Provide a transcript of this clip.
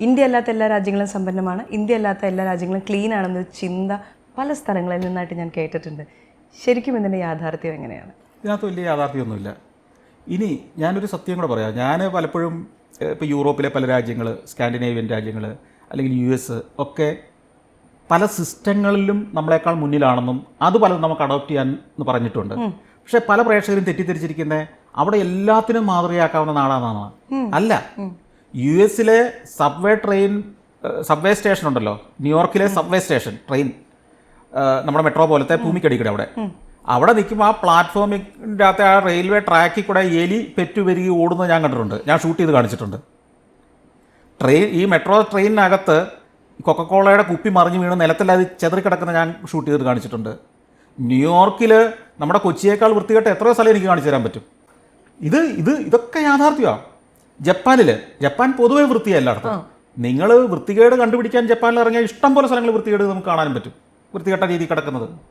India അല്ലാത്ത എല്ലാ രാജ്യങ്ങളും സമ്പന്നമാണ്, ഇന്ത്യ അല്ലാത്ത എല്ലാ രാജ്യങ്ങളും ക്ലീൻ ആണെന്നൊരു ചിന്ത പല സ്ഥലങ്ങളിൽ നിന്നായിട്ട് ഞാൻ കേട്ടിട്ടുണ്ട്. ശരിക്കും ഇതിൻ്റെ യാഥാർത്ഥ്യം എങ്ങനെയാണ്? ഇതിനകത്ത് വലിയ യാഥാർത്ഥ്യമൊന്നുമില്ല. ഇനി ഞാനൊരു സത്യം കൂടെ പറയാം. ഞാൻ പലപ്പോഴും ഇപ്പോൾ യൂറോപ്പിലെ പല രാജ്യങ്ങൾ, സ്കാൻഡിനേവിയൻ രാജ്യങ്ങൾ അല്ലെങ്കിൽ US ഒക്കെ പല സിസ്റ്റങ്ങളിലും നമ്മളെക്കാൾ മുന്നിലാണെന്നും അത് പലതും നമുക്ക് അഡോപ്റ്റ് ചെയ്യാൻ എന്ന് പറഞ്ഞിട്ടുണ്ട്. പക്ഷേ പല പ്രേക്ഷകരും തെറ്റിദ്ധരിച്ചിരിക്കുന്നത് അവിടെ എല്ലാത്തിനും മാതൃകയാക്കാവുന്ന നാടാണെന്നാണ്. അല്ല, US സബ്വേ സ്റ്റേഷൻ ഉണ്ടല്ലോ, ന്യൂയോർക്കിലെ സബ്വേ സ്റ്റേഷൻ ട്രെയിൻ, നമ്മുടെ മെട്രോ പോലത്തെ ഭൂമിക്കടിക്കൂടെ അവിടെ നിൽക്കുമ്പോൾ ആ പ്ലാറ്റ്ഫോമിൻ്റെ അകത്ത് ആ റെയിൽവേ ട്രാക്കിൽ കൂടെ എലി പെറ്റുപെരുകി ഓടുന്നത് ഞാൻ കണ്ടിട്ടുണ്ട്. ഞാൻ ഷൂട്ട് ചെയ്ത് കാണിച്ചിട്ടുണ്ട്. ഈ മെട്രോ ട്രെയിനിനകത്ത് കൊക്കക്കോളയുടെ കുപ്പി മറിഞ്ഞ് വീണ് നിലത്തില്ലാതെ ചെതറിക്കിടക്കുന്ന ഞാൻ ഷൂട്ട് ചെയ്ത് കാണിച്ചിട്ടുണ്ട്. ന്യൂയോർക്കിൽ നമ്മുടെ കൊച്ചിയേക്കാൾ വൃത്തികെട്ട എത്രയോ സ്ഥലം എനിക്ക് കാണിച്ചു തരാൻ പറ്റും. ഇതൊക്കെ യാഥാർത്ഥ്യമാണ്. ജപ്പാൻ പൊതുവെ വൃത്തിയല്ല എല്ലായിടത്തും. നിങ്ങൾ വൃത്തികേട് കണ്ടുപിടിക്കാൻ ജപ്പാനിൽ ഇറങ്ങിയ ഇഷ്ടം പോലെ സ്ഥലങ്ങൾ വൃത്തികേട് നമുക്ക് കാണാനും പറ്റും, വൃത്തികെട്ട രീതിയിൽ കിടക്കുന്നത്.